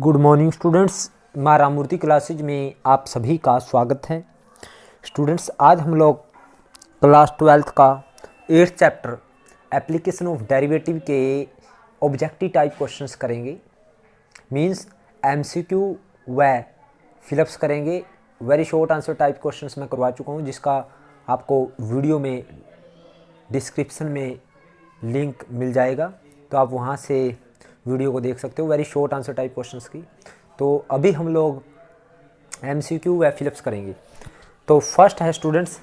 Good morning students, माँ Ramamurthy classes में आप सभी का स्वागत है। स्टूडेंट्स, आज हम लोग क्लास 12th का 8th chapter application of derivative के ऑब्जेक्टिव टाइप क्वेश्चंस करेंगे। मींस एमसीक्यू व फिलअप्स करेंगे। Very short answer type questions मैं करवा चुका हूँ, जिसका आपको वीडियो में डिस्क्रिप्शन में लिंक मिल जाएगा, तो आप वहाँ से वीडियो को देख सकते हो। Very short answer type questions की। तो अभी हम लोग एमसीक्यू व फिलअप्स करेंगे। तो फर्स्ट है स्टूडेंट्स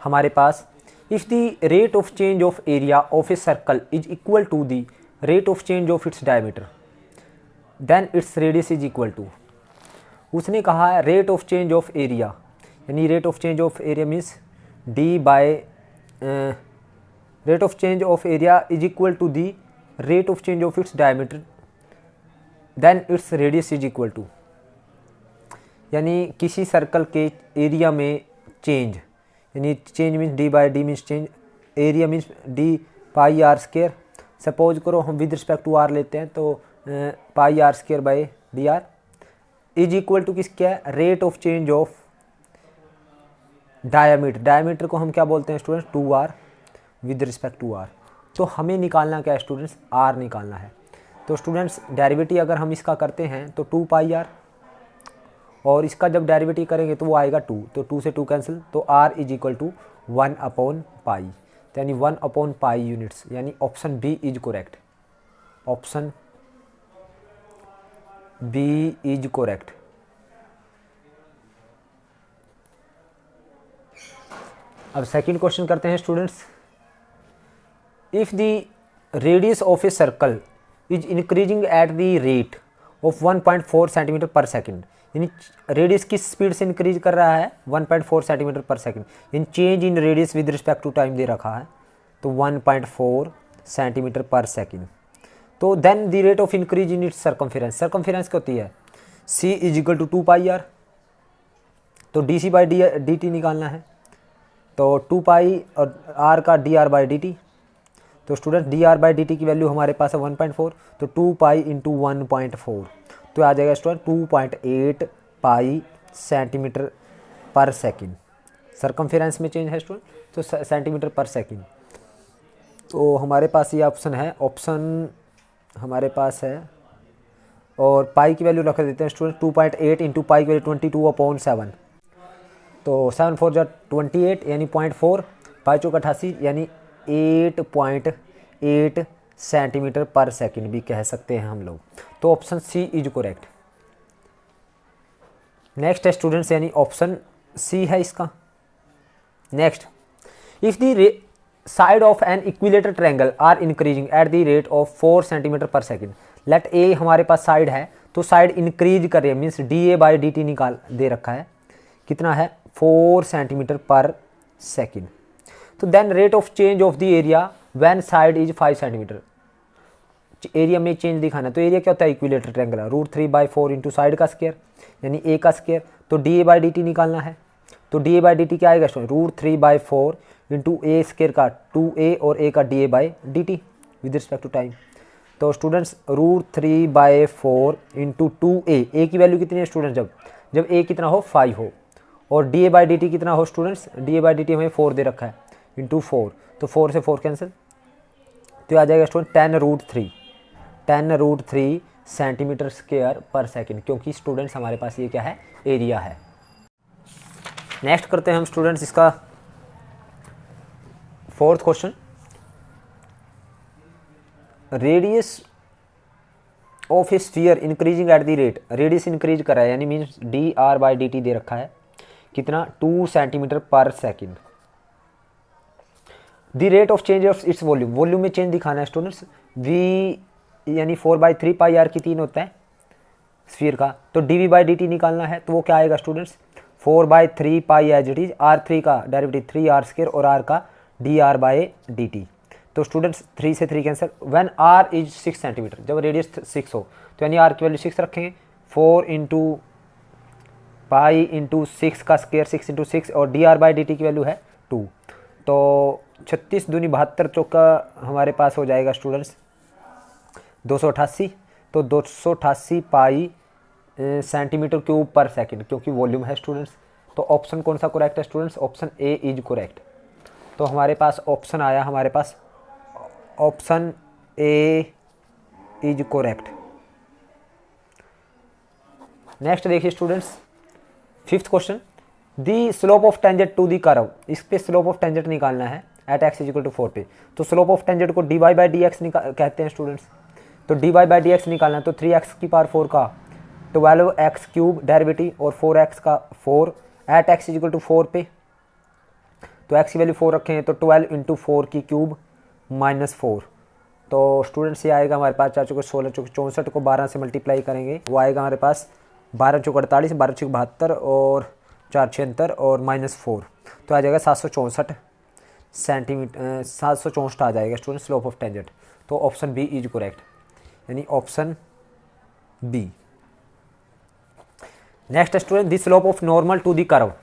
हमारे पास, if the rate of change of area of a circle is equal to the rate of change of its diameter then its radius is equal to. उसने कहा है rate of change of area, यानी rate of change of area means d by rate of change of area is equal to the rate of change of its diameter then its radius is equal to. यानी किसी circle के area में change, यानी change means d by d means change, area means d pi r square. Suppose करो हम with respect to r लेते हैं, तो pi r square by d r is equal to किस क्या है, rate of change of diameter. Diameter को हम क्या बोलते हैं students, two r with respect to r. तो हमें निकालना क्या है स्टूडेंट्स, आर निकालना है। तो स्टूडेंट्स डेरिवेटिव अगर हम इसका करते हैं तो 2 पाई आर, और इसका जब डेरिवेटिव करेंगे तो वो आएगा 2, तो 2 से 2 कैंसिल, तो r is equal to 1 upon pi, यानी 1 अपॉन पाई यूनिट्स, यानी option B is correct. Option B is correct. अब सेकंड क्वेश्चन करते हैं students, if the radius of a circle is increasing at the rate of 1.4 centimetre per second, यानी radius किस speed से increase कर रहा है, 1.4 centimetre per second. In change in radius with respect to time दे रखा है, तो 1.4 सेंटीमीटर पर सेकंड। तो then the rate of increase in its circumference. Circumference क्या होती है, c is equal to 2 pi r, तो D C by d t निकालना है, तो 2 पाई और आर का d r by d t. तो student d r by d t की वैल्यू हमारे पास है 1.4, तो 2 पाई इंटू 1.4, तो आ जाएगा स्टूडेंट 2.8 पाई सेंटीमीटर पर सेकंड। सर्कमफेरेंस में चेंज है स्टूडेंट, तो सेंटीमीटर पर सेकंड। तो हमारे पास ये ऑप्शन है, ऑप्शन हमारे पास है, और पाई की वैल्यू रख देते हैं स्टूडेंट 2.8 इंटू पाई की वैल्यू 22/7, तो 7 4 जा 28 यानी 0.4, 5 चौक 88 यानी 8.8 सेंटीमीटर पर सेकंड भी कह सकते हैं हम लोग। तो option C is correct. Next है स्टूडेंट्स, यानी ऑप्शन सी है इसका। Next, if the side of an equilateral triangle are increasing at the rate of 4 centimetre per second. Let a हमारे पास साइड है, तो साइड इंक्रीज कर रही है, means D a by d T निकाल दे रखा है, कितना है 4 सेंटीमीटर पर सेकंड। तो then rate of change of the area when side is 5 centimetre. Area में चेंज दिखाना है, तो एरिया क्या होता है, इक्विलेटरल ट्रायंगल, √3/4 इंटू साइड का स्क्वायर यानी ए का स्क्वायर, तो d a by d t निकालना है, तो d a by d t क्या आएगा √3/4 इंटू ए स्क्वायर का 2a और a का d a by d t with respect to time. तो स्टूडेंट्स √3/4 इंटू 2a, ए की वैल्यू कितनी है स्टूडेंट्स, जब a कितना हो 5 हो, और d a by d T कितना हो students, D a by d T हमें 4 दे रखा है, इंटू 4, तो 4 से 4 कैंसिल, तो आ जाएगा स्टूडेंट 10√3 सेंटीमीटर स्क्वायर पर सेकंड, क्योंकि स्टूडेंट्स हमारे पास ये क्या है, एरिया है। नेक्स्ट करते हैं हम स्टूडेंट्स इसका fourth question, radius of a sphere increasing at the rate, radius increase कर रहा है, यानी means d r by d t दे रखा है, कितना 2 centimetre per second. The rate of change of its volume, volume में चेंज दिखाना है स्टूडेंट्स, वी यानी 4/3 पाई आर की 3 होता है स्फीयर का, तो d v by d t निकालना है, तो वो क्या आएगा students 4/3 pi as it is, R3 का डेरिवेटिव 3r स्क्वायर और r का d r by d t. तो स्टूडेंट्स 3 से 3 cancel, when r is 6 centimetre, जब रेडियस 6 हो, तो यानी r की वैल्यू 6 रखेंगे, 4 इंटू पाई इंटू 6 का स्क्वायर 6 इंटू 6, और D r by d t की वैल्यू है 2, तो 36 दूनी 72 चौका हमारे पास हो जाएगा स्टूडेंट्स 288, तो 288 pi centimetre cube per second, क्योंकि वॉल्यूम है स्टूडेंट्स। तो ऑप्शन कौन सा करेक्ट है students? Option A is correct. तो हमारे पास ऑप्शन आया, हमारे पास option A is correct. Next देखिए students, fifth question, the slope of tangent to the curve. इस पे स्लोप ऑफ टेंजेंट निकालना है एट एक्स इक्वल टू 4 पे। तो स्लोप ऑफ टेंजेंट को d y by d x कहते हैं स्टूडेंट्स। तो d y by d x निकालना है, तो 3x की पावर 4 का 12x क्यूब डेरिवेटिव और 4x का 4 एट एक्स इक्वल टू 4 पे। तो x की वैल्यू 4 रखे हैं, तो 12 इंटू 4 की क्यूब माइनस 4। तो स्टूडेंट्स ये आएगा हमारे पास 4 चौके 16 चौके 64 को 12 से मल्टीप्लाई करेंगे, वो आएगा हमारे पास 12 चौके 48, 12 चौके 72 और 4 76 और माइनस 4। तो आ जाएगा 764 सेंटीमीटर, 764 आ जाएगा स्टूडेंट स्लोप ऑफ टेंजेंट। तो ऑप्शन बी इज करेक्ट, यानी option B. Next student, the slope of normal to the curve.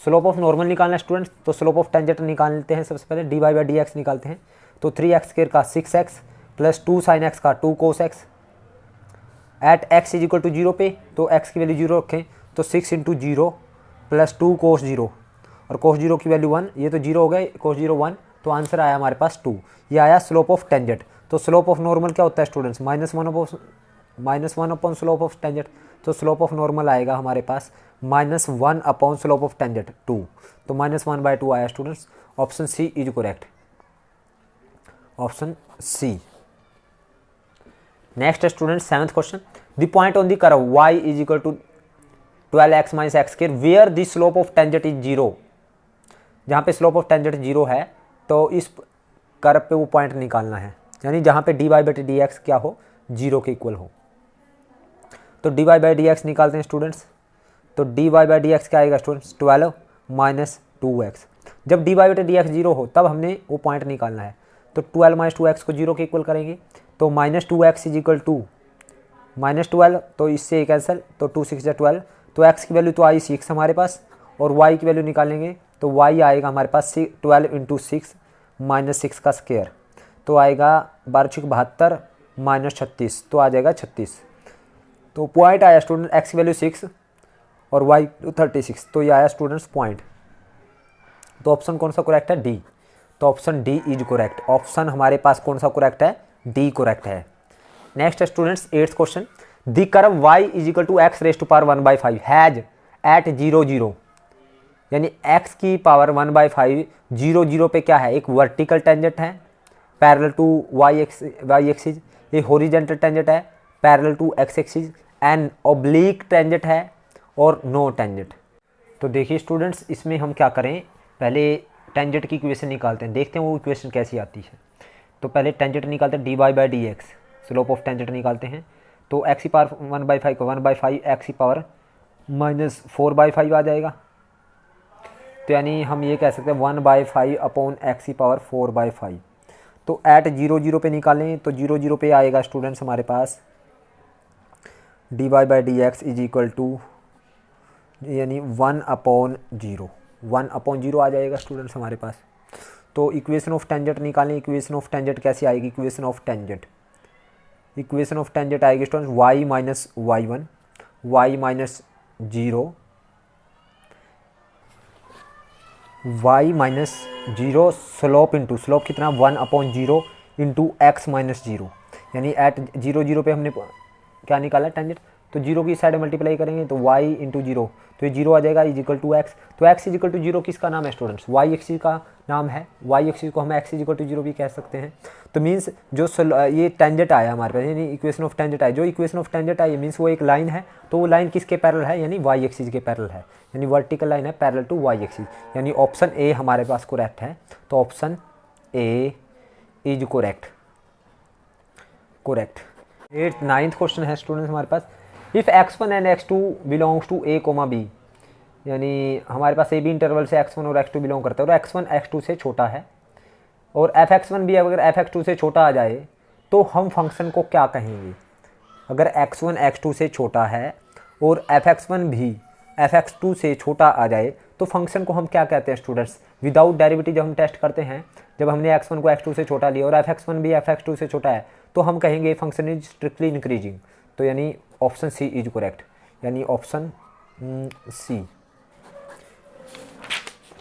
Slope of normal निकालना स्टूडेंट, तो स्लोप ऑफ टेंजेंट निकालते हैं सबसे पहले, d y by d x निकालते हैं। तो 3x स्क्वायर का 6x प्लस 2 साइन एक्स का 2 cos x at x is equal to 0 पे। तो x की वैल्यू 0 रखें, तो 6 इंटू 0 प्लस 2 कोस 0 और कोस 0 की वैल्यू 1, ये तो 0 हो गए, कोस 0 1, तो आंसर आया हमारे पास 2। ये आया स्लोप ऑफ टेंजेंट। तो स्लोप ऑफ नॉर्मल क्या होता है students? -1 upon slope of tangent. तो स्लोप ऑफ नॉर्मल आएगा हमारे पास -1 अपॉन स्लोप ऑफ टेंजेंट 2। तो -1/2 आया students. Option C is correct, option C. Next student, seventh question, the point on the curve y is equal to 12x minus x square where the slope of tangent is 0। जहाँ पे slope of tangent 0 है, तो इस curve पे वो point निकालना है, यानी जहाँ पे d y by d x क्या हो, 0 के इक्वल हो। तो d y by d x निकालते हैं स्टूडेंट्स। तो d y by d x क्या आएगा स्टूडेंट्स? 12 minus 2x। जब d y by d x 0 हो तब हमने वो पॉइंट निकालना है। तो 12 माइनस 2x को 0 के इक्वल करेंगे, तो -2x इज इक्वल टू -12, तो इससे कैंसिल, तो 2 6 12। तो x की वैल्यू तो आई 6 हमारे पास, और y की वैल्यू निकालेंगे तो y आएगा हमारे पास 12 इंटू 6 माइनस 6 का स्क्वायर। तो आएगा 12 6 72 माइनस 36, तो आ जाएगा 36। तो पॉइंट आया स्टूडेंट, x की वैल्यू 6 और y 36, तो ये आया स्टूडेंट्स पॉइंट। तो ऑप्शन कौन सा करेक्ट है? डी। तो option D is correct. Option हमारे पास कौन सा करेक्ट है? डी करेक्ट है। Next students, 8th question, the curve y is equal to x raise to power 1/5 has at 0 0, यानी x की पावर 1/5 0 0 पे क्या है? एक वर्टिकल टेंजेंट है पैरेलल टू y एक्सिस, ये हॉरिजॉन्टल टेंजेंट है parallel to x axis, an oblique tangent है और नो टेंजेंट। तो देखिए स्टूडेंट्स, इसमें हम क्या करें, पहले टेंजेंट की इक्वेशन निकालते हैं, देखते हैं वो इक्वेशन कैसी आती है। तो पहले टेंजेंट निकालते हैं, d y by d x, slope of tangent निकालते हैं। तो एक्स की पावर 1/5 को 1/5 एक्स की पावर -4/5 आ जाएगा। तो यानी हम ये कह सकते हैं 1/5 अपॉन एक्स की पावर 4/5। तो एट 0 0 पे निकालें, तो 0 0 पे आएगा स्टूडेंट्स हमारे पास d y by d x is equal to, यानी 1/0, 1/0 आ जाएगा स्टूडेंट्स हमारे पास। तो इक्वेशन ऑफ टेंजेंट निकालें। इक्वेशन ऑफ टेंजेंट कैसी आएगी? इक्वेशन ऑफ टेंजेंट आएगी students y minus y1, y minus 0, y minus 0 slope into, slope कितना? 1/0 इंटू एक्स माइनस 0, यानी एट 0 0 पे हमने क्या निकाला टेंजेंट। तो 0 की साइड मल्टीप्लाई करेंगे तो y इंटू 0, तो ये 0 आ जाएगा इज इक्वल टू एक्स। तो x इज इक्वल टू 0 किसका नाम है स्टूडेंट्स? y एक्सिस का नाम है। y एक्सिस को हम x इज इक्वल टू 0 भी कह सकते हैं। तो मीन्स जो ये टेंजेंट आया हमारे पास, यानी इक्वेशन ऑफ टेंजेंट आया, जो equation of tangent I means वो एक लाइन है, तो वो लाइन किसके पैरेलल है? यानी y एक्सिस के पैरेलल है, यानी वर्टिकल लाइन है पैरेलल टू y एक्सिस, यानी ऑप्शन ए हमारे पास करेक्ट है। तो option A is correct. 9th question है स्टूडेंट्स हमारे पास, if x1 and x2 belongs to a, b, यानी हमारे पास ए बी इंटरवल से x1 और x2 बिलोंग करता है और x1 x2 से छोटा है, और fx1 भी अगर fx2 से छोटा आ जाए तो हम फंक्शन को क्या कहेंगे? अगर x1 x2 से छोटा है और fx1 भी fx2 से छोटा आ जाए तो फंक्शन को हम क्या कहते हैं स्टूडेंट्स? विदाउट डेरिवेटिव जब हम टेस्ट करते हैं, जब हमने x1 को x2 से छोटा लिया और fx1 भी fx2 से छोटा है, तो हम कहेंगे फंक्शन इज स्ट्रिक्टली इंक्रीजिंग। तो यानी ऑप्शन सी इज करेक्ट, यानी ऑप्शन सी।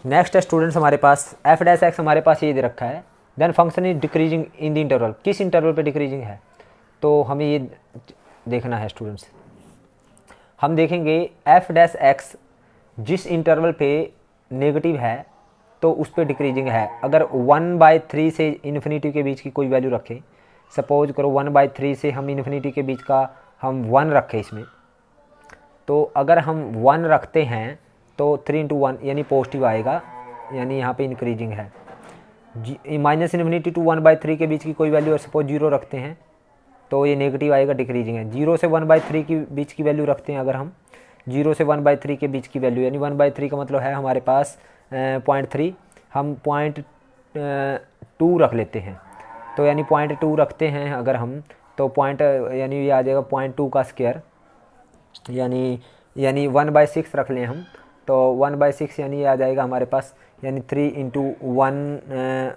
नेक्स्ट है स्टूडेंट्स हमारे पास एफ डैश एक्स हमारे पास ये दे रखा है, then function is decreasing in the interval, किस इंटरवल पे डिक्रीजिंग है, तो हमें ये देखना है स्टूडेंट्स। हम देखेंगे एफ डैश एक्स जिस इंटरवल पे नेगेटिव है तो उस पर डिक्रीजिंग है। अगर 1/3 से इन्फिनिटी के बीच की कोई वैल्यू रखें, सपोज करो 1/3 से हम इन्फिनिटी के बीच का हम 1 रखें इसमें, तो अगर हम 1 रखते हैं तो 3 × 1 यानी पॉजिटिव आएगा, यानी यहाँ पे इंक्रीजिंग है। -∞ to 1/3 के बीच की कोई वैल्यू सपोज 0 रखते हैं तो ये नेगेटिव आएगा, डिक्रीजिंग है। 0 से 1/3 के बीच की वैल्यू रखते हैं, अगर हम 0 से 1/3 के बीच की वैल्यू, यानी 1/3 का मतलब है हमारे पास 0.3, हम 0.2 रख लेते हैं, तो यानी 0.2 रखते हैं अगर हम, तो यानी ये आ जाएगा 0.2 का स्क्वायर, यानी 1/6 रख लें हम, तो 1/6 यानी ये आ जाएगा हमारे पास, यानी 3 ×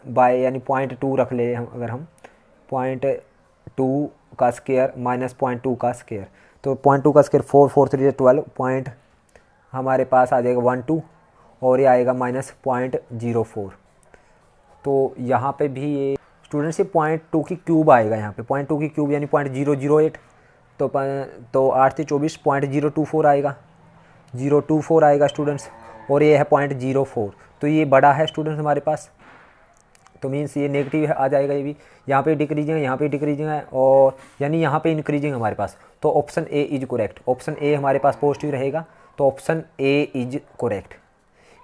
1 यानी 0.2 रख ले हम, अगर हम 0.2 का स्क्वायर माइनस 0.2 का स्क्वायर, तो 0.2 का स्क्वायर 4 4 3 12 पॉइंट हमारे पास आ जाएगा 12, और ये आएगा -0.04। तो यहाँ पे भी ये स्टूडेंट्स ये 0.2 की क्यूब आएगा, यहाँ पे 0.2 की क्यूब यानी 0.008, तो 8 से 24 0.024 आएगा, 024 आएगा स्टूडेंट्स, और ये है 0.04, तो ये बड़ा है स्टूडेंट्स हमारे पास, तो मीन्स ये नेगेटिव आ जाएगा। ये भी यहाँ पे डिक्रीजिंग है, यहाँ पे डिक्रीजिंग है, और यानी यहाँ पे इंक्रीजिंग हमारे पास, तो option A is correct. Option A हमारे पास पॉजिटिव रहेगा, तो ऑप्शन ए इज करेक्ट,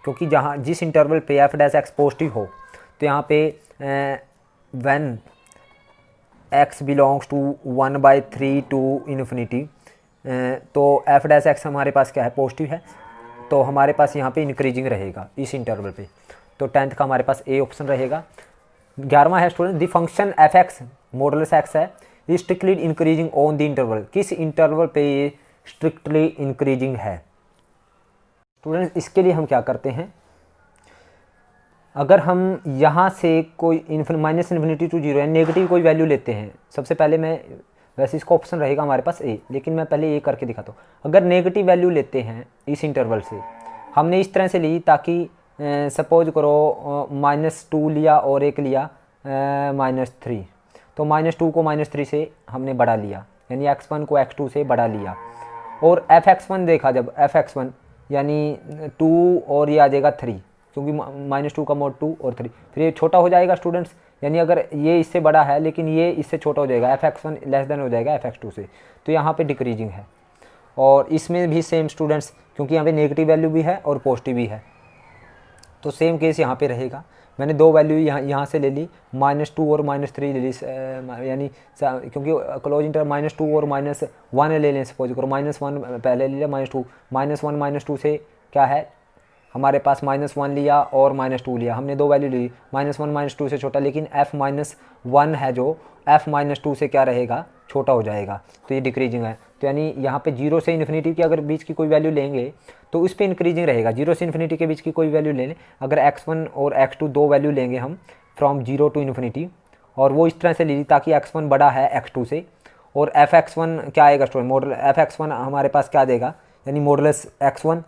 क्योंकि जहाँ जिस इंटरवल पे एफ डैश एक्स पॉजिटिव हो, तो यहाँ पे when x belongs to 1/3 to infinity, तो एफ डैश एक्स हमारे पास क्या है, पॉजिटिव है, तो हमारे पास यहाँ पे इंक्रीजिंग रहेगा इस इंटरवल पे, तो 10th का हमारे पास ए ऑप्शन रहेगा। 11वां है student, the function f x modulus x है, ये strictly increasing on the interval, किस इंटरवल पे ये स्ट्रिक्टली इंक्रीजिंग है। स्टूडेंट इसके लिए हम क्या करते हैं, अगर हम यहाँ से कोई -∞ to 0 यानी नेगेटिव कोई वैल्यू लेते हैं, सबसे पहले मैं, वैसे इसका ऑप्शन रहेगा हमारे पास ए, लेकिन मैं पहले ये करके दिखाता हूँ। अगर नेगेटिव वैल्यू लेते हैं इस इंटरवल से, हमने इस तरह से ली ताकि सपोज करो -2 लिया और एक लिया -3, तो -2 को -3 से हमने बढ़ा लिया, यानी x1 को x2 से बढ़ा लिया, और fx1 देखा, जब fx1 यानी 2 और ये आ जाएगा 3, क्योंकि -2 का mod 2 और 3, फिर ये छोटा हो जाएगा स्टूडेंट्स, यानी अगर ये इससे बड़ा है लेकिन ये इससे छोटा हो जाएगा, fx1 लेस देन हो जाएगा fx2 से, तो यहाँ पे डिक्रीजिंग है। और इसमें भी सेम स्टूडेंट्स, क्योंकि यहाँ पे नेगेटिव वैल्यू भी है और पॉजिटिव भी है, तो सेम केस यहाँ पे रहेगा। मैंने दो वैल्यू यहाँ से ले ली, -2 और -3 ले ली, यानी क्योंकि क्लोज इंटर -2 और -1 ले लें, सपोज करो -1 पहले ले लिया, -1 -2 से क्या है हमारे पास -1 लिया और -2 लिया, हमने दो वैल्यू ली, -1 -2 से छोटा, लेकिन f-1 है जो f-2 से क्या रहेगा, छोटा हो जाएगा, तो ये डिक्रीजिंग है। तो यानी यहाँ पे 0 से इन्फिनिटी की अगर बीच की कोई वैल्यू लेंगे तो उस पर इंक्रीजिंग रहेगा। 0 से इन्फिनिटी के बीच की कोई वैल्यू ले लें, अगर x1 और x2 दो वैल्यू लेंगे हम फ्रॉम 0 टू इन्फिनिटी, और वो इस तरह से ले ली ताकि x1 बड़ा है x2 से, और fx1 क्या आएगा स्टूडेंट, मॉडल fx1 हमारे पास क्या देगा, यानी modulus x1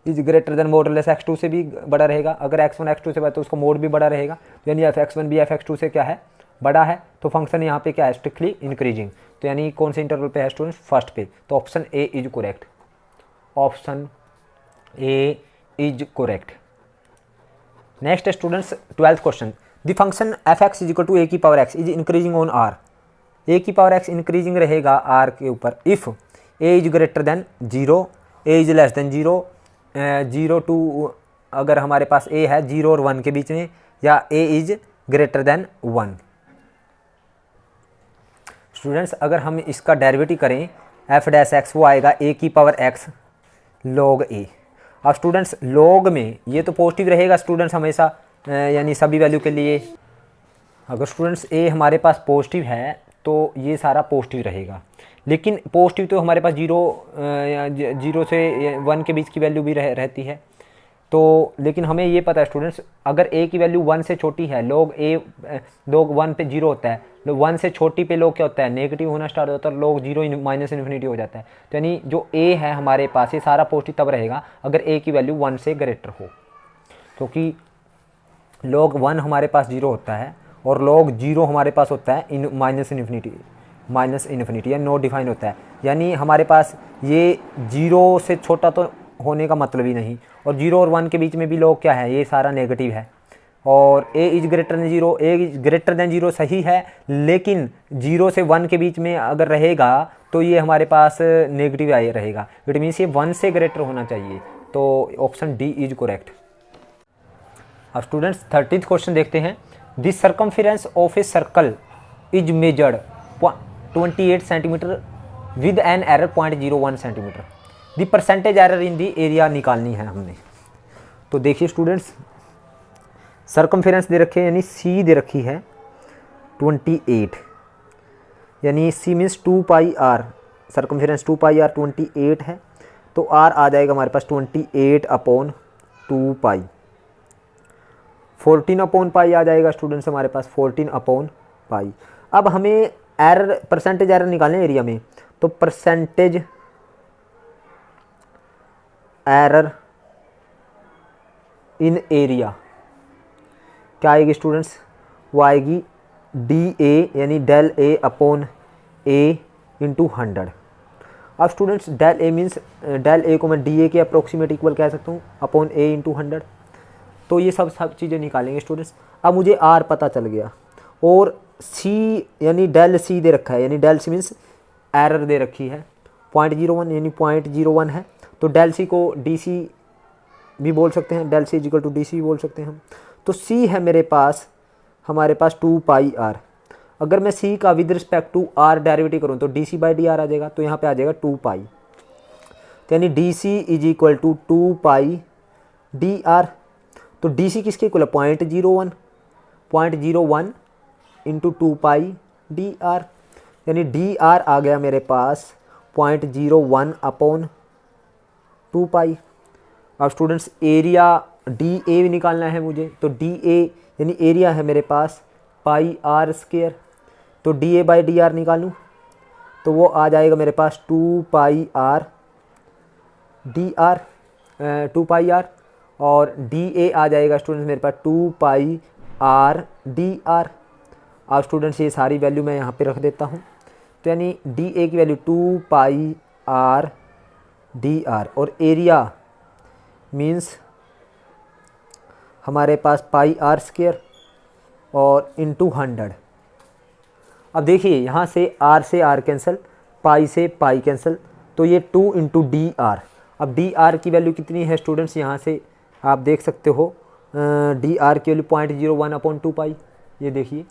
is greater then modulus x2 से भी बड़ा रहेगा। अगर x1 x2 से बड़ा तो उसका मोड भी बड़ा रहेगा, यानी fx1 भी fx2 से क्या है, बड़ा है, तो फंक्शन यहाँ पे क्या है, स्ट्रिक्टली इंक्रीजिंग। तो यानी कौन से इंटरवल पे है स्टूडेंट्स, फर्स्ट पे, तो option A is correct, option A is correct. Next students 12th question, the function f x is equal to a⁴x is increasing on r, a⁴x increasing रहेगा r के ऊपर if a is greater than 0, a is less than 0, 0 to अगर हमारे पास a है 0 और 1 के बीच में, या a is greater then 1। Students अगर हम इसका डेरिवेटिव करें f'(x) वो आएगा a⁴x log a। अब स्टूडेंट्स log में ये तो पॉजिटिव रहेगा स्टूडेंट्स हमेशा, यानी सभी वैल्यू के लिए। अगर स्टूडेंट्स a हमारे पास पॉजिटिव है तो ये सारा पॉजिटिव रहेगा, लेकिन पॉजिटिव तो हमारे पास 0 से 1 के बीच की वैल्यू भी रहती है, तो लेकिन हमें ये पता है स्टूडेंट्स, अगर a की वैल्यू 1 से छोटी है, लोग 1 पे 0 होता है, लोग 1 से छोटी पे लोग क्या होता है, नेगेटिव होना स्टार्ट होता है, लोग 0 माइनस इन्फिनिटी हो जाता है। तो यानी जो a है हमारे पास, ये सारा पॉजिटिव तब रहेगा अगर a की वैल्यू 1 से ग्रेटर हो, क्योंकि लोग 1 हमारे पास 0 होता है और लोग 0 हमारे पास होता है माइनस इन्फिनिटी या नो डिफाइन होता है। यानी हमारे पास ये 0 से छोटा तो होने का मतलब ही नहीं, और 0 और 1 के बीच में भी लोग क्या है, ये सारा नेगेटिव है। और a is greater than 0, a is greater than 0 सही है, लेकिन 0 से 1 के बीच में अगर रहेगा तो ये हमारे पास नेगेटिव आए रहेगा। इट मीन्स ये 1 से ग्रेटर होना चाहिए। तो ऑप्शन डी इज करेक्ट। अब स्टूडेंट्स 30th क्वेश्चन देखते हैं। This circumference of a circle is measured 28 centimetre with an error 0.01 centimetre. The percentage error in the area निकालनी है हमने। तो देखिए स्टूडेंट्स, सर्कमफेरेंस दे रखे यानी सी दे रखी है 28, यानी C means 2 pi R, circumference 2 pi R 28 है, तो आर आ जाएगा हमारे पास 28 अपॉन 2 पाई। 14 अपॉन पाई आ जाएगा स्टूडेंट्स हमारे पास, 14 अपॉन पाई। अब हमें एरर, परसेंटेज एरर निकालने एरिया में, तो परसेंटेज एरर इन एरिया क्या आएगी स्टूडेंट्स, वो आएगी डी ए यानी del A upon A into 100। अब students del A means, del A को मैं डी ए के अप्रोक्सीमेट इक्वल कह सकता हूँ अपॉन ए इंटू 100। तो ये सब चीज़ें निकालेंगे स्टूडेंट्स। अब मुझे आर पता चल गया और सी यानी डेल सी दे रखा है, यानी डेल सी मीन्स एरर दे रखी है 0.01 यानी 0.01 है। तो डेल सी को डी सी भी बोल सकते हैं, del C is equal to D C भी बोल सकते हैं हम। तो सी है मेरे पास, हमारे पास 2 पाई आर। अगर मैं सी का with respect to R derivative करूँ तो D C by D R आ जाएगा, तो यहाँ पे आ जाएगा 2 पाई, तो यानी D C is equal to 2 pi D R. तो डी सी किसके इक्वल है, 0.01 इंटू 2 पाई डी आर, यानी डी आर आ गया मेरे पास 0.01 अपॉन 2 पाई। अब स्टूडेंट्स एरिया डी ए भी निकालना है मुझे, तो डी ए यानी एरिया है मेरे पास पाई आर स्क्वायर, तो d a by D r निकालूँ तो वो आ जाएगा मेरे पास 2 pi r d r, 2 pi r, और डी ए आ जाएगा स्टूडेंट्स मेरे पास 2 पाई आर डी आर। अब स्टूडेंट्स ये सारी वैल्यू मैं यहाँ पे रख देता हूँ, तो यानी डी ए की value 2 pi r d are, और एरिया मीन्स हमारे पास पाई आर स्क्वायर और इंटू 100। अब देखिए यहाँ से आर कैंसिल, पाई से पाई कैंसिल, तो ये 2 इंटू डी आर। अब डी आर की वैल्यू कितनी है स्टूडेंट्स, यहाँ से आप देख सकते हो डी आर की वैल्यू 0.01 अपॉन 2 पाई, ये देखिए,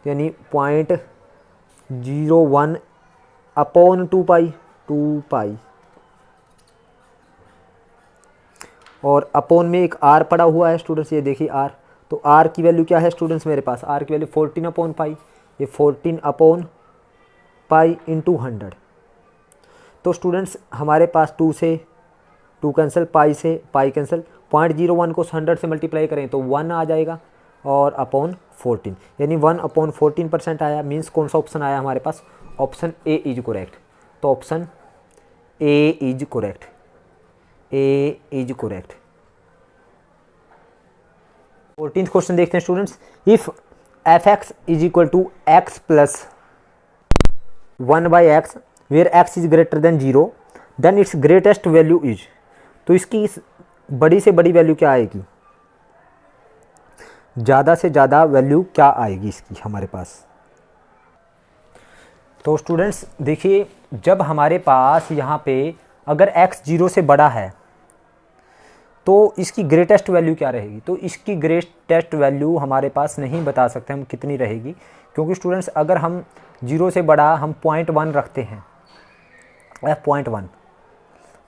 यानी 0.01 अपॉन 2 पाई, और अपॉन में एक आर पड़ा हुआ है स्टूडेंट्स, ये देखिए आर। तो आर की वैल्यू क्या है स्टूडेंट्स मेरे पास, आर की वैल्यू 14 अपॉन पाई, ये 14 अपॉन पाई इंटू 100। तो स्टूडेंट्स हमारे पास 2 से 2 कैंसिल, पाई से पाई कैंसिल, 0.01 को 100 से मल्टीप्लाई करें तो 1 आ जाएगा, और अपॉन 14 यानी 1 अपॉन 14% आया। मीन्स कौन सा ऑप्शन आया हमारे पास, ऑप्शन ए इज करेक्ट। तो option A is correct, A is correct. 14th question देखते हैं students. If f x is equal to x plus 1 by x where x is greater than 0 then its greatest value is. तो इसकी बड़ी से बड़ी value क्या आएगी, ज़्यादा से ज़्यादा वैल्यू क्या आएगी इसकी हमारे पास। तो स्टूडेंट्स देखिए, जब हमारे पास यहाँ पे अगर x 0 से बड़ा है तो इसकी ग्रेटेस्ट वैल्यू क्या रहेगी। तो इसकी ग्रेटेस्ट वैल्यू हमारे पास नहीं बता सकते हम कितनी रहेगी, क्योंकि स्टूडेंट्स अगर हम 0 से बड़ा हम 0.1 रखते हैं, f.1,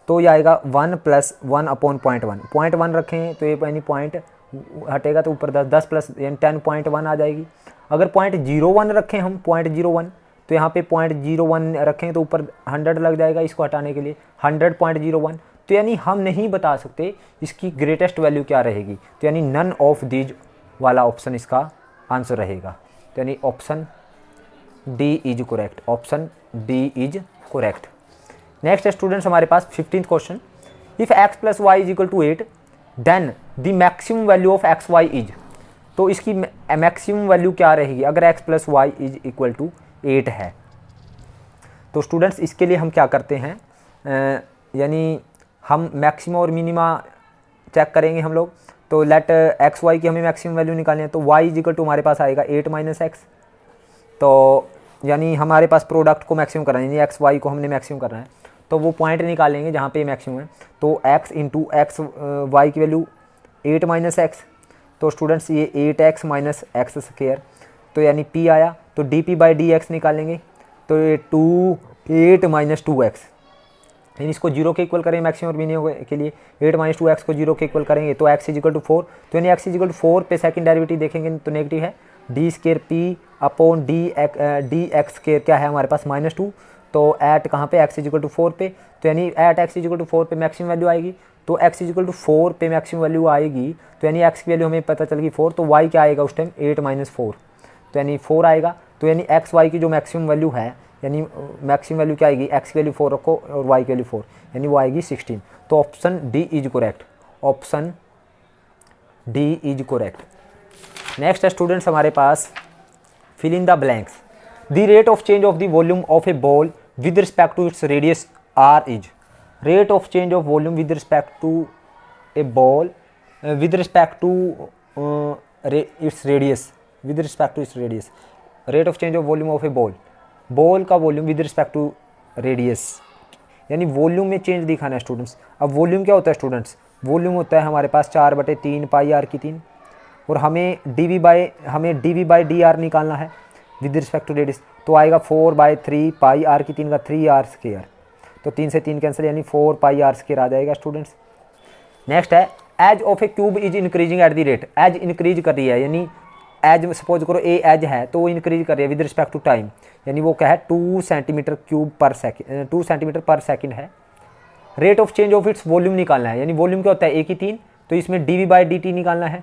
तो ये आएगा 1 प्लस 1 अपॉन 0.1 रखें तो ये यानी पॉइंट हटेगा तो ऊपर 10 प्लस यानी 10.1 आ जाएगी। अगर 0.01 रखें हम 0.01, तो यहाँ पे 0.01 रखें तो ऊपर 100 लग जाएगा इसको हटाने के लिए, 100.01, तो यानी हम नहीं बता सकते इसकी ग्रेटेस्ट वैल्यू क्या रहेगी, तो यानी नन ऑफ दीज वाला ऑप्शन इसका आंसर रहेगा। तो यानी option D is correct, option D is correct. Next students हमारे पास 15th question, if x plus y is equal to 8 then the maximum value of x y is. तो इसकी maximum value क्या रहेगी अगर x plus y is equal to 8 है। तो students इसके लिए हम क्या करते हैं, यानी हम मैक्सिमम और मिनिमा चेक करेंगे हम लोग। तो लेट एक्स वाई की हमें मैक्सिमम वैल्यू निकालनी है, तो y इज इक्वल टू हमारे पास आएगा 8 माइनस एक्स। तो यानी हमारे पास प्रोडक्ट को मैक्सिमम करना है, यानी एक्स वाई को हमने मैक्सिमम करना है, तो वो पॉइंट निकालेंगे जहाँ पे मैक्सिमम है। तो x इंटू एक्स वाई की वैल्यू 8 माइनस एक्स, तो स्टूडेंट्स ये 8x माइनस एक्स स्क्वायर, तो यानी p आया। तो डी बाई डी एक्स निकालेंगे, तो ये 8 माइनस 2x, यानी इसको 0 के इक्वल करेंगे मैक्सिमम और मिनिमम के लिए। 8 माइनस 2x को 0 के इक्वल करेंगे तो x इज इक्वल टू 4, तो यानी x इज इक्वल टू 4 पे सेकंड डेरिवेटिव देखेंगे तो नेगेटिव है। D square P upon D x square क्या है हमारे पास -2, तो एट कहाँ पे x इज इक्वल टू 4 पे, तो यानी at x is equal to 4 पे मैक्सिमम वैल्यू आएगी। तो x इज इक्वल टू 4 पे मैक्सिमम वैल्यू आएगी, तो यानी x की वैल्यू हमें पता चल गई 4, तो y क्या आएगा उस टाइम 8 माइनस 4, तो यानी 4 आएगा। तो यानी एक्स वाई की जो मैक्सिमम वैल्यू है, यानी मैक्सिमम वैल्यू क्या आएगी, x की वैल्यू 4 रखो और y की वैल्यू 4, यानी वो आएगी 16। तो option D is correct, option D is correct. Next students हमारे पास fill in the blanks, the rate of change of the volume of a ball with respect to its radius r is. Rate of change of volume with respect to a ball with respect to its radius, with respect to its radius, rate of change of volume of a ball, ball का volume with respect to radius, यानी volume में change दिखाना है students. अब volume क्या होता है students, volume होता है हमारे पास 4/3 पाई आर की 3, और हमें d v by D r निकालना है विद रिस्पेक्ट टू रेडियस, तो आएगा 4/3 पाई आर की 3 का 3r स्क्वायर, तो 3 से 3 कैंसिल, यानी 4 पाई आर स्क्वायर आ जाएगा स्टूडेंट्स। नेक्स्ट है edge of a cube is increasing at the rate, edge increase कर रही है, यानी एज सपोज करो ए एज है तो वो इंक्रीज कर रही है विद रिस्पेक्ट टू टाइम, यानी वो क्या है 2 centimetre cube per second, 2 centimetre per second है। Rate of change of its volume निकालना है, यानी वॉल्यूम क्या होता है ए की 3, तो इसमें d v by d t निकालना है,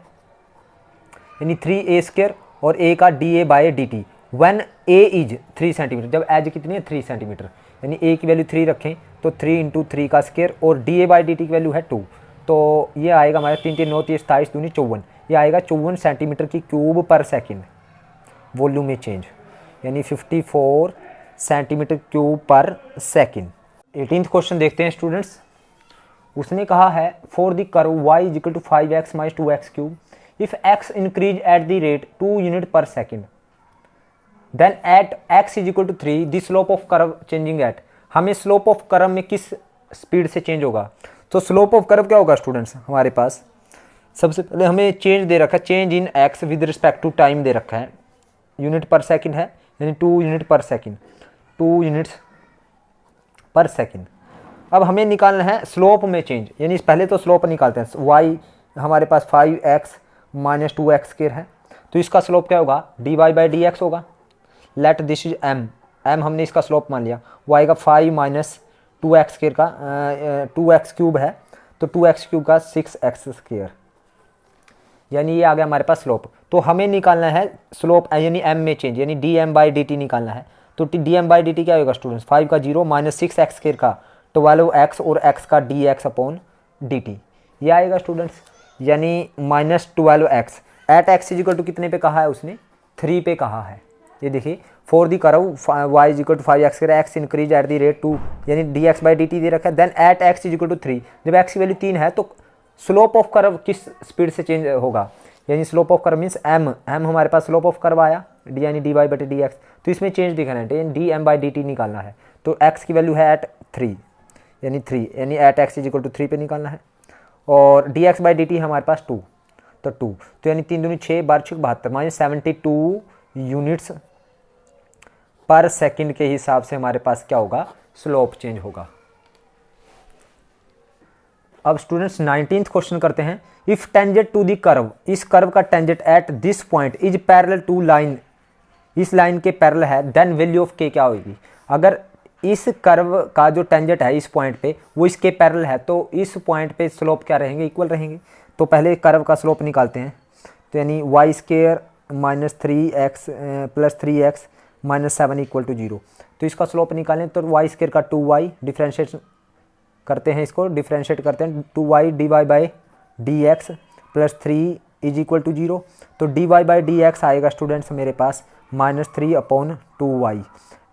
यानी 3a स्क्वायर और a का d a by d t, when a is 3 centimetre, जब एज कितनी है 3 सेंटीमीटर, यानी a की वैल्यू 3 रखें तो 3 इंटू 3 का स्क्वायर और d a by d t की वैल्यू है 2, तो ये आएगा हमारे 3 3 9 30 27 दूनी 54, ये आएगा 54 सेंटीमीटर की क्यूब पर सेकंड वॉल्यूम में चेंज, यानी 54 centimetre cube per second. 18th question देखते हैं स्टूडेंट्स, उसने कहा है for the curve y is equal to 5x minus 2x cube if x increase at the rate 2 unit per second then at x is equal to 3 the slope of curve changing at. हमें slope of curve में किस speed से change होगा, तो slope of curve क्या होगा students, हमारे पास सबसे पहले हमें चेंज दे रखा है, change in x with respect to time दे रखा है, यूनिट पर सेकंड है, यानी 2 यूनिट पर सेकंड, 2 यूनिट्स पर सेकंड। अब हमें निकालना है स्लोप में चेंज, यानी पहले तो स्लोप निकालते हैं, y हमारे पास 5x माइनस 2x स्क्वायर है, तो इसका स्लोप क्या होगा dy बाई डी एक्स होगा। लेट दिस इज m, हमने इसका स्लोप मान लिया, वो आएगा 5 माइनस 2x स्क्वायर का 2x क्यूब है, तो 2x क्यूब का 6x स्क्वायर, यानी ये आ गया हमारे पास स्लोप। तो हमें निकालना है स्लोप यानी m में चेंज, यानी dm बाई डी टी निकालना है, तो dm बाई डी टी क्या होगा स्टूडेंट्स, 5 का 0 माइनस 6x स्क्वायर का 12x और x का dx अपॉन dt, ये आएगा स्टूडेंट्स, यानी minus 12x at x is equal to कितने पे कहा है उसने 3 पे कहा है। ये देखिए for the curve y is equal to 5x x increase at the rate 2, यानी dx बाई dt दे रखा है, then at x is equal to 3, जब x की वैल्यू 3 है तो स्लोप ऑफ कर्व किस स्पीड से चेंज होगा, यानी slope of curve means m हमारे पास स्लोप ऑफ कर्व आया d यानी dy बटे dx, तो इसमें चेंज दिखाना है, dm बाई dt निकालना है, तो x की वैल्यू है एट 3, यानी 3, यानी at x is equal to 3 पे निकालना है, और dx बाई dt हमारे पास 2, तो 2, तो यानी 3 दूनी 6 12 6 72 माइनस 72 यूनिट्स पर सेकंड के हिसाब से हमारे पास क्या होगा स्लोप चेंज होगा। अब स्टूडेंट्स 19th क्वेश्चन करते हैं, if tangent to the curve, इस कर्व का tangent at this point is parallel to line, इस लाइन के पैरेलल है, देन वैल्यू ऑफ के क्या होगी। अगर इस कर्व का जो टेंजेंट है इस पॉइंट पे वो इसके पैरेलल है, तो इस पॉइंट पे स्लोप क्या रहेंगे, इक्वल रहेंगे। तो पहले कर्व का स्लोप निकालते हैं, तो यानी y square minus 3x plus 3x minus 7 equal to 0। तो इसका स्लोप निकालें तो वाई स्केयर का 2y डिफ्रेंशिएट करते हैं, इसको डिफ्रेंशिएट करते हैं 2y dy by d x plus 3 is equal to 0। तो dy बाई डी एक्स आएगा स्टूडेंट्स मेरे पास -3/2y।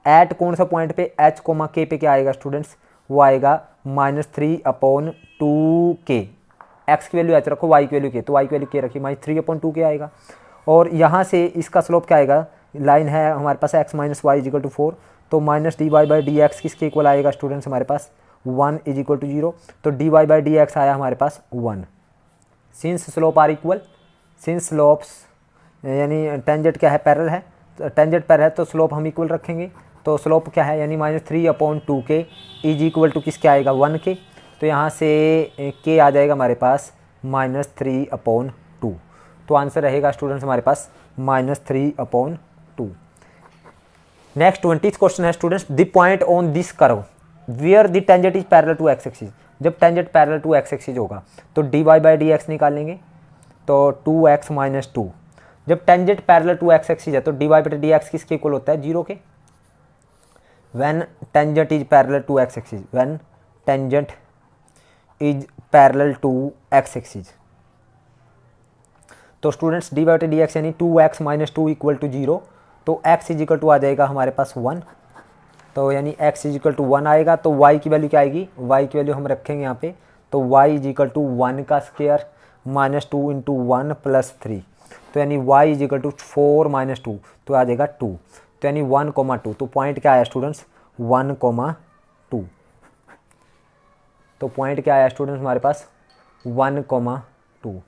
एट कौन सा पॉइंट पे, h कोमा k पे क्या आएगा स्टूडेंट्स, वो आएगा -3/2k। x की वैल्यू h रखो, y की वैल्यू k, तो y की वैल्यू k रखी, -3/2k आएगा। और यहाँ से इसका स्लोप क्या आएगा, लाइन है हमारे पास x minus y is equal to 4, तो minus d y by d x किसके इक्वल आएगा स्टूडेंट्स हमारे पास 1 इज इक्वल टू 0। तो d y by d x आया हमारे पास 1। Since slope are equal, since slopes यानी टेंजेंट क्या है, पैरेलल है, टेंजेंट पैरेलल है तो स्लोप हम इक्वल रखेंगे। तो स्लोप क्या है, यानी -3/2k इज इक्वल टू किसके आएगा 1k। तो यहाँ से k आ जाएगा हमारे पास -3/2। तो आंसर रहेगा स्टूडेंट्स हमारे पास -3/2। नेक्स्ट 20th क्वेश्चन है students, the point on this curve where the tangent is parallel to x axis. जब tangent parallel to x axis होगा तो dy बाई डी एक्स निकालेंगे, तो 2x माइनस 2। जब tangent parallel to x axis है तो dy by d x किसके equal होता है, 0 के। When tangent is parallel to x axis, when tangent is parallel to x axis, तो students d by d x यानी 2x minus 2 equal to 0। तो x is equal to आ जाएगा हमारे पास 1, तो यानी x इज इक्वल टू 1 आएगा। तो y की वैल्यू क्या आएगी, y की वैल्यू हम रखेंगे यहाँ पे, तो y इज इक्वल टू 1 का स्क्वायर माइनस 2 इंटू 1 प्लस 3, तो यानी y is equal to 4 minus 2, तो आ जाएगा 2, तो यानी 1,2। तो पॉइंट क्या आया स्टूडेंट्स 1,2। तो पॉइंट क्या आया स्टूडेंट्स हमारे पास 1,2।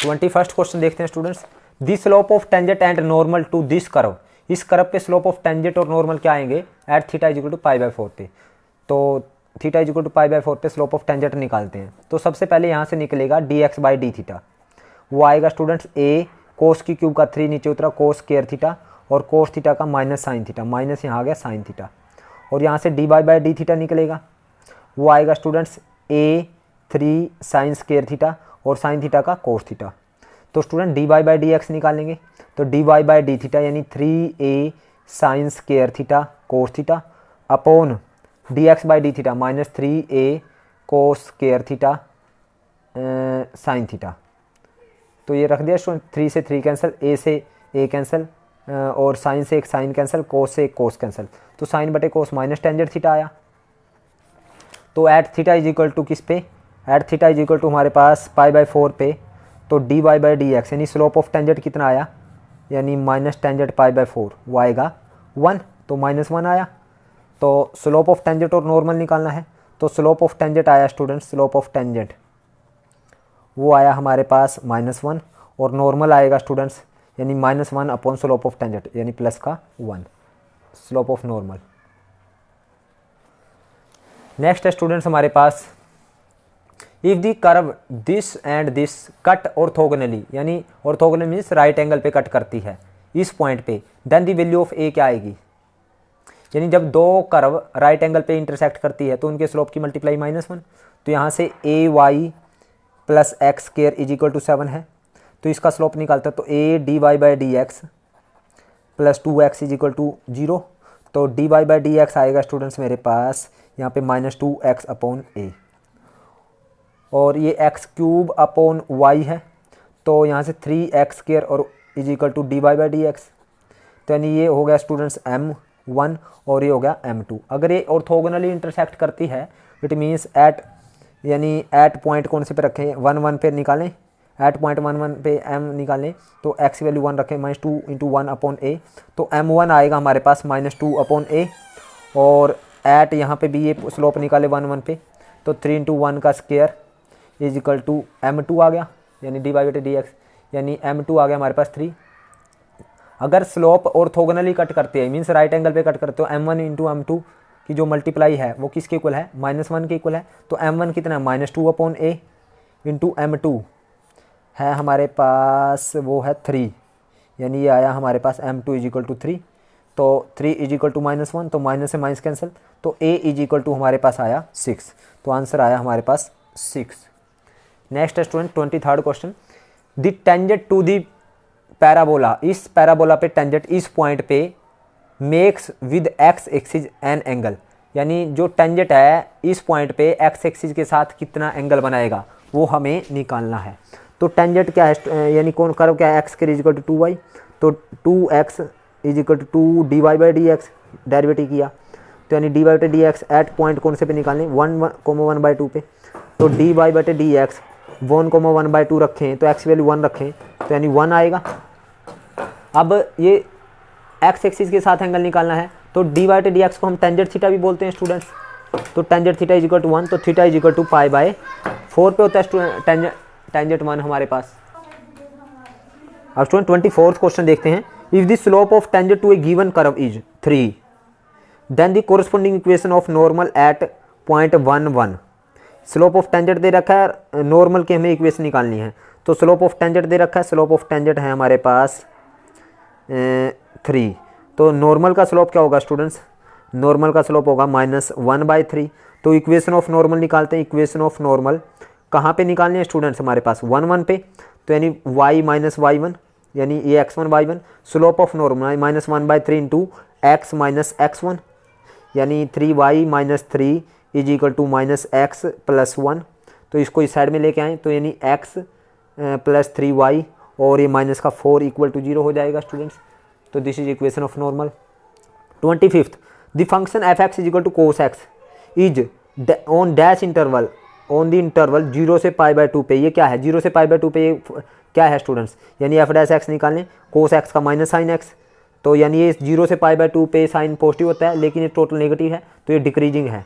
21st क्वेश्चन देखते हैं students, the slope of tangent and normal to this curve. इस कर्व पे स्लोप ऑफ टेंजेंट और नॉर्मल क्या आएंगे, at theta is equal to π/4 पे। तो थीटा इज इक्वल टू π/4 पे स्लोप ऑफ टेंजेंट निकालते हैं। तो सबसे पहले यहाँ से निकलेगा dx बाई डी थीटा, वो आएगा स्टूडेंट्स a कोस की क्यूब का 3 नीचे उतरा कोस स्क्वायर थीटा, और कोस थीटा का माइनस साइन थीटा, माइनस यहाँ आ गया साइन थीटा। और यहाँ से dy बाई डी थीटा निकलेगा, वो आएगा students a 3 sine square theta और साइन थीटा का कोस थीटा। तो student dy by d x निकालेंगे, तो dy बाई डी थीटा यानी 3a sine square theta cos theta upon dx by D theta minus 3a cos square theta sine theta. तो ये रख दिया student, 3 से 3 कैंसिल, a से a कैंसिल, और साइन से एक साइन कैंसिल, कोस से एक कोस कैंसिल, तो साइन बटे कोस माइनस टेंजेंट थीटा आया। तो at theta is equal to किस पे, at theta is equal to हमारे पास π/4 पे, तो dy बाई डी एक्स यानी स्लोप ऑफ टेंजेंट कितना आया, यानी माइनस टेंजेंट π/4, वो आएगा 1, तो -1 आया। तो स्लोप ऑफ टेंजेंट और नॉर्मल निकालना है, तो स्लोप ऑफ टेंजेंट आया स्टूडेंट, स्लोप ऑफ टेंजेंट वो आया हमारे पास -1, और नॉर्मल आएगा स्टूडेंट्स यानी -1 अपॉन स्लोप ऑफ टेंजेंट यानी प्लस का 1, स्लोप ऑफ नॉर्मल। नेक्स्ट है स्टूडेंट्स हमारे पास, if the curve this and this cut orthogonally, यानी ऑर्थोगोनल मीन्स राइट एंगल पे कट करती है इस पॉइंट पे, then the value of a क्या आएगी, यानी जब दो कर्व राइट एंगल पे इंटरसेक्ट करती है तो उनके स्लोप की मल्टीप्लाई -1। तो यहाँ से ay plus x square is equal to 7 है, तो इसका स्लोप निकालता है, तो a dy by d x plus 2x is equal to 0। तो dy बाई डी एक्स आएगा स्टूडेंट्स मेरे पास यहाँ पे -2x अपॉन a, और ये x क्यूब अपॉन y है, तो यहाँ से 3x स्क्वायर और is equal to dy by d x, तो यानी ये हो गया स्टूडेंट्स m1 और ये हो गया m2। अगर ये ऑर्थोगोनली इंटरसेक्ट करती है इट मीन्स एट, यानी एट पॉइंट कौन से पे रखें 1 1 पे निकालें, एट पॉइंट 1 1 पे m निकालें, तो x की वैल्यू 1 रखें, -2 इंटू 1 अपॉन a, तो m1 आएगा हमारे पास -2 अपॉन a, और एट यहाँ पे भी ये स्लोप निकाले 1 1 पे, तो 3 इंटू 1 का square is equal to m2 आ गया, यानी dy बाई डी एक्स यानी m2 आ गया हमारे पास 3। अगर स्लोप ऑर्थोगोनली कट करते हैं मीन्स राइट एंगल पे कट करते हो, m1 इंटू m2 की जो मल्टीप्लाई है वो किसके इक्वल है, -1 के इक्वल है। तो m1 कितना है -2 अपॉन a इंटू m2 है हमारे पास वो है 3, यानी ये आया हमारे पास m2 इज इक्वल टू 3। तो 3 इज इक्वल टू -1, तो माइनस से माइनस कैंसिल, तो a इज इक्वल टू हमारे पास आया 6, तो आंसर आया हमारे पास 6। नेक्स्ट है student 23rd question, the tangent to the parabola, इस पैराबोला पे टेंजेंट इस पॉइंट पे makes with x axis an angle, यानी जो टेंजेंट है इस पॉइंट पे एक्स एक्सिस के साथ कितना एंगल बनाएगा वो हमें निकालना है। तो टेंजेंट क्या है, यानी कौन कर्व क्या है, एक्स के इक्वल टू 2y, तो 2x is equal to 2 dy/dx, derivative किया तो यानी dy/dx एट पॉइंट कौन से पे निकालने, 1,1/2 पे, तो dy/dx 1,1/2 रखें तो x वैल्यू 1 रखें तो यानी 1 आएगा। अब ये x एक्सिस के साथ एंगल निकालना है, तो dy/dx को हम टेंजेंट थीटा भी बोलते हैं स्टूडेंट्स, तो tangent theta is equal to 1, तो थीटा इज इक्वल टू π/4 पे होता है टेंजेंट 1 हमारे पास। अब स्टूडेंट 24th क्वेश्चन देखते हैं, if the slope of tangent to a given curve is 3 then the corresponding equation of normal at point 1 1। Slope of tangent दे रखा है, नॉर्मल की हमें इक्वेशन निकालनी है, तो स्लोप ऑफ टेंजेंट दे रखा है, स्लोप ऑफ टेंजेंट है हमारे पास 3, तो नॉर्मल का स्लोप क्या होगा स्टूडेंट्स, नॉर्मल का स्लोप होगा -1/3, तो इक्वेशन ऑफ नॉर्मल निकालते हैं। इक्वेशन ऑफ नॉर्मल कहाँ पे निकालनी है स्टूडेंट्स, हमारे पास 1 1 पे, तो यानी y - y1 यानी ये x1 y1, slope of normal -1/3 into x - x1 यानी 3y - 3 is equal to -x + 1, तो इसको इस साइड में लेके आए तो यानी x + 3y और ये माइनस का 4 इक्वल टू 0 हो जाएगा स्टूडेंट्स, तो this is equation of normal. 25th, the function f(x) is equal to cos x is on dash interval, on the interval 0 से π/2 पे, ये क्या है 0 से π/2 पे, ये क्या है स्टूडेंट्स, यानी f'(x) निकालें, cos x का माइनस साइन x, तो यानी ये 0 से π/2 पे साइन पॉजिटिव होता है लेकिन ये टोटल नेगेटिव है तो ये डिक्रीजिंग है,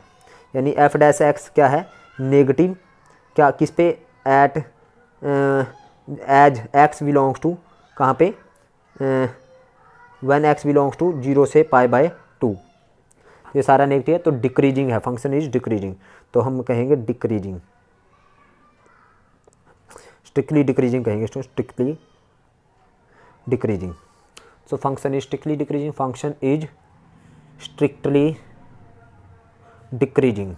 यानी f'(x) क्या है नेगेटिव, क्या किस पे, at as x belongs to कहाँ पे, व्हेन x बिलोंग्स टू 0 से π/2, ये सारा नेगेटिव है तो डिक्रीजिंग है, फंक्शन इज डिक्रीजिंग, तो हम कहेंगे डिक्रीजिंग, स्ट्रिक्टली डिक्रीजिंग कहेंगे, strictly decreasing, so function is strictly decreasing, function is strictly decreasing.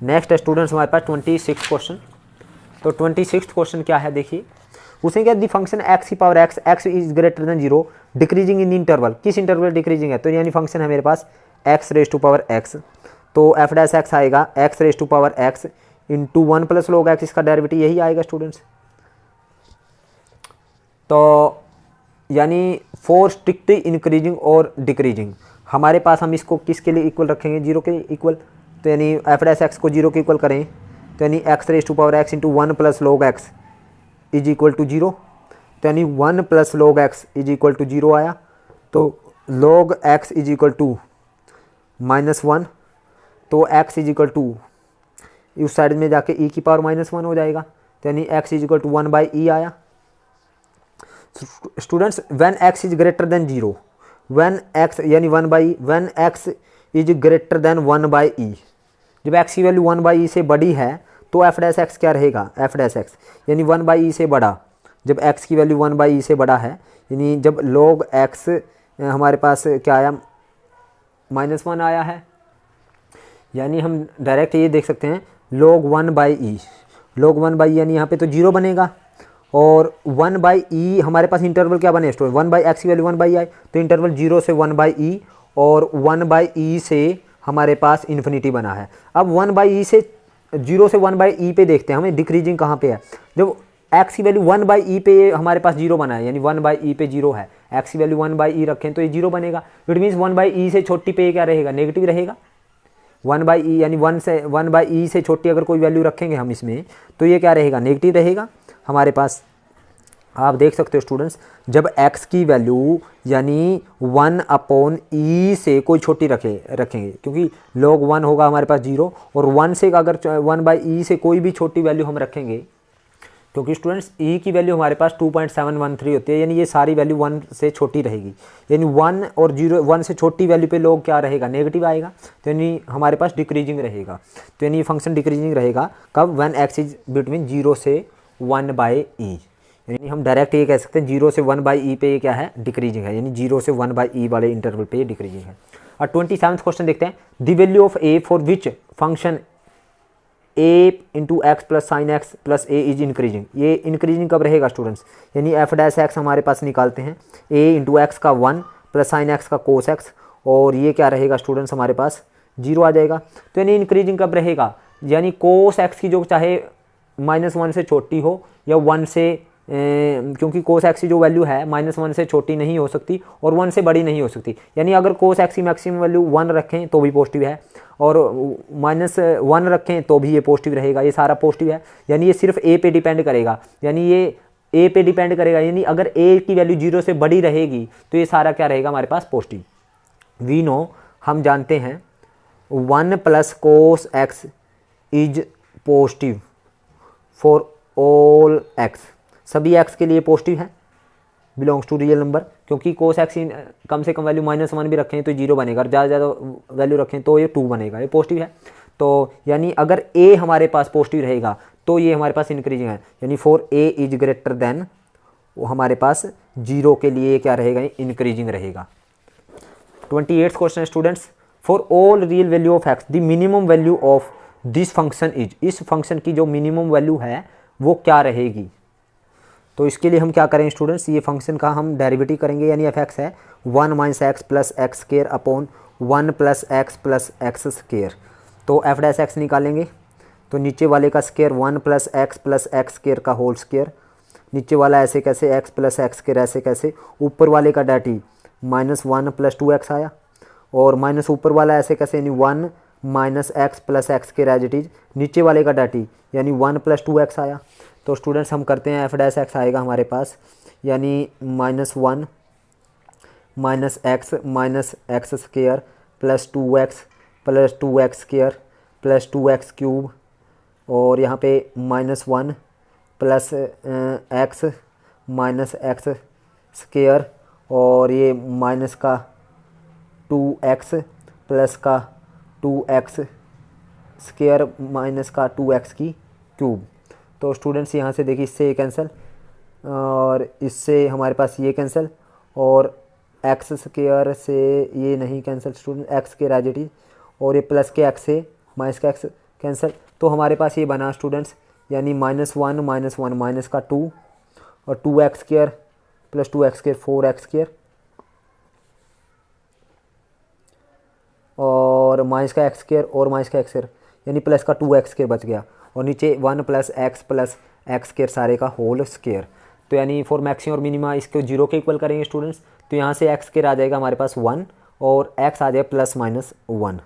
Next है स्टूडेंट्स हमारे पास 26th क्वेश्चन, तो 26th क्वेश्चन क्या है देखिए, उसे क्या the function x is greater than 0 decreasing in interval, किस इंटरवल डिक्रीजिंग है, तो यानी फंक्शन है मेरे पास x⁻x, तो f'(x) आएगा x⁻x इंटू 1 + log x, इसका डेरिवेटिव यही आएगा स्टूडेंट्स, तो यानी फॉर स्ट्रिक्टली इंक्रीजिंग और डिक्रीजिंग हमारे पास हम इसको किसके लिए इक्वल रखेंगे, 0 के इक्वल, तो यानी f'(x) को 0 के इक्वल करें तो यानी x⁻x into 1 + log x is equal to 0, तो यानी 1 + log x is equal to 0 आया, तो log x is equal to -1, तो x इज इक्वल टू उस साइड में जाके e की पावर -1 हो जाएगा, तो यानी x is equal to 1/e आया। Students when x is greater than 0, when x यानी 1/e, when x is greater then 1/e, जब x की वैल्यू 1/e से बड़ी है तो f'(x) क्या रहेगा, f'(x) यानी 1/e से बड़ा, जब x की वैल्यू 1/e से बड़ा है, यानी जब log x हमारे पास क्या आया -1 आया है, यानी हम डायरेक्ट ये देख सकते हैं log 1/e, log 1/e यानी यहाँ पे तो 0 बनेगा, और 1/e हमारे पास इंटरवल क्या बने स्टूडेंट, 1/x की वैल्यू 1/e आई, तो इंटरवल 0 से 1/e और 1/e से हमारे पास इन्फिनिटी बना है। अब 1/e से 0 से 1/e पे देखते हैं हमें डिक्रीजिंग कहाँ पे है, जब x की वैल्यू 1/e पे हमारे पास 0 बना है, यानी 1/e पे 0 है, x की वैल्यू 1/e रखें तो ये 0 बनेगा, इट मीन्स 1/e से छोटी पे क्या रहेगा, नेगेटिव रहेगा, 1/e यानी 1/e से छोटी अगर कोई वैल्यू रखेंगे हम इसमें तो ये क्या रहेगा, नेगेटिव रहेगा हमारे पास। आप देख सकते हो स्टूडेंट्स जब x की वैल्यू यानी 1/e से कोई छोटी रखेंगे क्योंकि log 1 होगा हमारे पास 0, और 1 से अगर 1/e से कोई भी छोटी वैल्यू हम रखेंगे, क्योंकि स्टूडेंट्स e की वैल्यू हमारे पास 2.713 होती है, यानी ये सारी वैल्यू 1 से छोटी रहेगी, यानी 1 और 1 से छोटी वैल्यू पे log क्या रहेगा, नेगेटिव आएगा, तो यानी हमारे पास डिक्रीजिंग रहेगा, तो यानी फंक्शन डिक्रीजिंग रहेगा कब, व्हेन x इज बिटवीन 0 से 1/e, यानी हम डायरेक्ट ये कह सकते हैं 0 से 1/e पे ये क्या है, डिक्रीजिंग है, यानी 0 से 1/e वाले इंटरवल पे ये डिक्रीजिंग है। और 27th क्वेश्चन देखते हैं, the value of a for which function a into x plus sine x plus A is increasing. ये इंक्रीजिंग कब रहेगा स्टूडेंट्स, यानी एफ डैश एक्स हमारे पास निकालते हैं, a इंटू एक्स का 1 प्लस साइन एक्स का कोस एक्स, और ये क्या रहेगा स्टूडेंट्स हमारे पास 0 आ जाएगा। तो यानी इंक्रीजिंग कब रहेगा, यानी कोस एक्स की जो चाहे -1 से छोटी हो या 1 से क्योंकि कोस एक्स की जो वैल्यू है -1 से छोटी नहीं हो सकती और 1 से बड़ी नहीं हो सकती, यानी अगर कोस एक्स की मैक्सिमम वैल्यू 1 रखें तो भी पॉजिटिव है और -1 रखें तो भी ये पॉजिटिव रहेगा, ये सारा पॉजिटिव है, यानी ये सिर्फ ए पे डिपेंड करेगा, यानी ये ए पे डिपेंड करेगा, यानी अगर ए की वैल्यू 0 से बड़ी रहेगी तो ये सारा क्या रहेगा हमारे पास पॉजिटिव। वी नो, हम जानते हैं 1 plus cos x is positive for all x, सभी एक्स के लिए पॉजिटिव है, बिलोंग्स टू रियल नंबर, क्योंकि कोस एक्स कम से कम वैल्यू -1 भी रखें तो 0 बनेगा और ज़्यादा ज़्यादा वैल्यू रखें तो ये 2 बनेगा, ये पॉजिटिव है। तो यानी अगर ए हमारे पास पॉजिटिव रहेगा तो ये हमारे पास इंक्रीजिंग है, यानी for a is greater then, वो हमारे पास 0 के लिए क्या रहेगा, इंक्रीजिंग रहेगा। 28th question students, for all real value of x the minimum value of this function is, इस फंक्शन की जो मिनिमम वैल्यू है वो क्या रहेगी। तो इसके लिए हम क्या करें स्टूडेंट्स, ये फंक्शन का हम डेरिवेटिव करेंगे, यानी एफ एक्स है 1 minus x plus x square upon 1 plus x square. तो एफ डैश एक्स निकालेंगे तो नीचे वाले का स्क्वायर 1 प्लस एक्स स्क्वायर का होल स्क्वायर, नीचे वाला ऐसे कैसे एक्स प्लस एक्स स्क्वायर ऐसे कैसे, ऊपर वाले का डाटी -1 प्लस 2x आया और माइनस ऊपर वाला ऐसे कैसे, यानी 1 minus x plus x square as it is, नीचे वाले का डाटी यानी 1 प्लस 2x आया। तो स्टूडेंट्स हम करते हैं एफ डैश एक्स आएगा हमारे पास, यानी -1 minus x square plus 2x square plus 2x cube, और यहाँ पे -1 प्लस एक्स स्क्वायर और ये माइनस का 2x प्लस का 2x स्क्वायर माइनस का 2x की क्यूब। तो स्टूडेंट्स यहाँ से देखिए इससे ये कैंसिल और इससे हमारे पास ये कैंसिल और एक्स स्क्वायर से ये नहीं कैंसिल स्टूडेंट, एक्स के एज इट इज, और ये प्लस के एक्स से माइनस का एक्स कैंसिल। तो हमारे पास ये बना स्टूडेंट्स, यानी -1 माइनस का 2 और 2x square plus 2x square 4x square और माइनस का एक्स स्क्वायर और माइनस का एक्स स्क्वायर, यानी प्लस का 2x स्क्वायर बच गया और नीचे 1 प्लस एक्स स्क्वायर सारे का होल स्क्वायर। तो यानी फॉर मैक्सिमम और मिनिमा इसको 0 के इक्वल करेंगे स्टूडेंट्स, तो यहाँ से एक्स स्क्वायर आ जाएगा हमारे पास 1 और एक्स आ जाएगा +-1।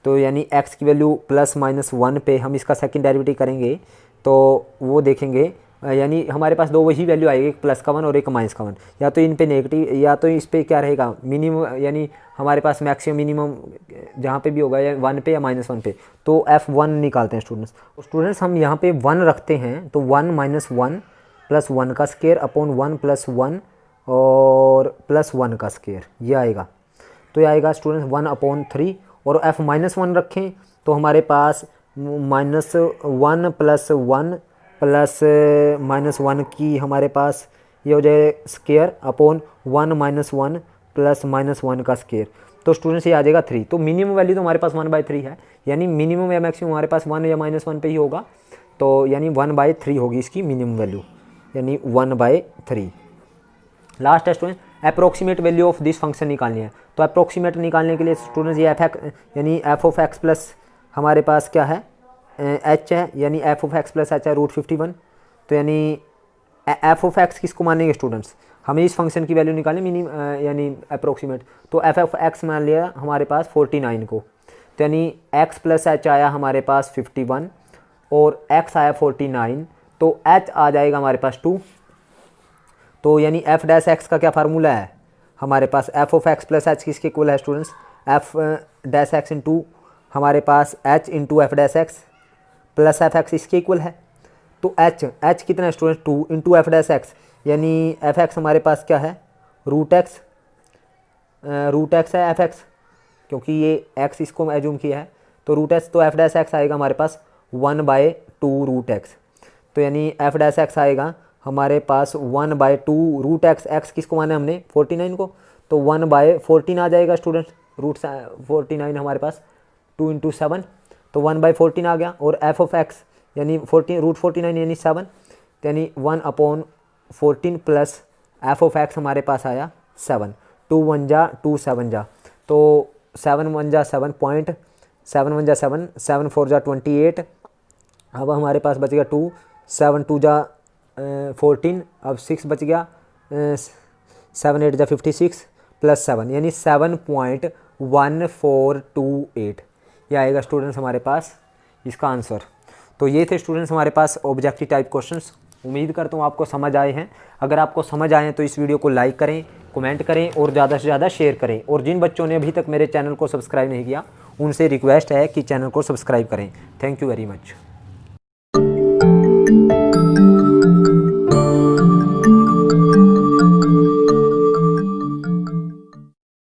तो यानी एक्स की वैल्यू +-1 पे हम इसका सेकंड डेरिवेटिव करेंगे तो वो देखेंगे, यानी हमारे पास दो वही वैल्यू आएगी, एक प्लस का 1 और एक माइनस का 1, या तो इन पे नेगेटिव या तो इस पे क्या रहेगा मिनिमम, यानी हमारे पास मैक्सिमम मिनिमम जहाँ पे भी होगा या 1 पे या -1 पे। तो F1 निकालते हैं स्टूडेंट्स हम यहाँ पे 1 रखते हैं तो 1 - 1 + 1 का स्क्वायर अपॉन 1 + 1 और +1 का स्क्वायर, ये आएगा। तो ये आएगा स्टूडेंट्स 1/3 और F-1 रखें तो हमारे पास -1 + 1 प्लस -1 की हमारे पास ये हो जाए स्क्वायर अपॉन 1 - 1 प्लस -1 का स्क्वायर। तो स्टूडेंट्स ये आ जाएगा 3। तो मिनिमम वैल्यू तो हमारे पास 1/3 है, यानी मिनिमम या मैक्सिमम हमारे पास 1 या -1 पे ही होगा, तो यानी 1/3 होगी इसकी मिनिमम वैल्यू, यानी 1/3। लास्ट है student approximate value of this function निकालनी है। तो अप्रोक्सीमेट निकालने के लिए स्टूडेंट्स ये यानी f(x) प्लस हमारे पास क्या है h है, यानी f(x) प्लस h है √51। तो यानी f(x) किसको मानेंगे स्टूडेंट्स, हमें इस फंक्शन की वैल्यू निकालनी मिनिमम यानी अप्रोक्सीमेट। तो f(x) मान लिया हमारे पास 49 को, तो यानी x प्लस h आया हमारे पास 51 और x आया 49, तो h आ जाएगा हमारे पास 2। तो यानी f(x) का क्या फार्मूला है हमारे पास, f(x) प्लस h किसके इक्वल है स्टूडेंट्स, f(x) इंटू हमारे पास h into f(x) plus f(x) इसके इक्वल है। तो h कितना है स्टूडेंट 2 इंटू f(x), यानी f(x) हमारे पास क्या है √x है f(x), क्योंकि ये x इसको एज्यूम किया है तो √x, तो f(x) आएगा हमारे पास 1/2 √x। तो यानी f(x) आएगा हमारे पास 1/2 रूट एक्स, एक्स किसको माना है हमने 49 को, तो 1/14 आ जाएगा स्टूडेंट्स। रूट 49 हमारे पास 2 × 7 तो 1/14 आ गया। और एफ ऑफ एक्स यानी 14 रूट 49 यानी 7 यानी 1/14 प्लस एफ ऑफ एक्स हमारे पास आया 7। 2 1 जा 2 7 जा तो 7 1 जा 7 पॉइंट 7 1 जा 7 7 4 जा 28। अब हमारे पास बच गया 2 7 2 जा 14। अब 6 बच गया 7 8 जा 56 प्लस 7 यानी 7.1428 ये आएगा स्टूडेंट्स हमारे पास इसका आंसर। तो ये थे स्टूडेंट्स हमारे पास ऑब्जेक्टिव टाइप क्वेश्चंस। उम्मीद करता हूँ आपको समझ आए हैं। अगर आपको समझ आए हैं तो इस वीडियो को लाइक करें, कमेंट करें और ज़्यादा से ज़्यादा शेयर करें। और जिन बच्चों ने अभी तक मेरे चैनल को सब्सक्राइब नहीं किया उनसे रिक्वेस्ट है कि चैनल को सब्सक्राइब करें। Thank you very much.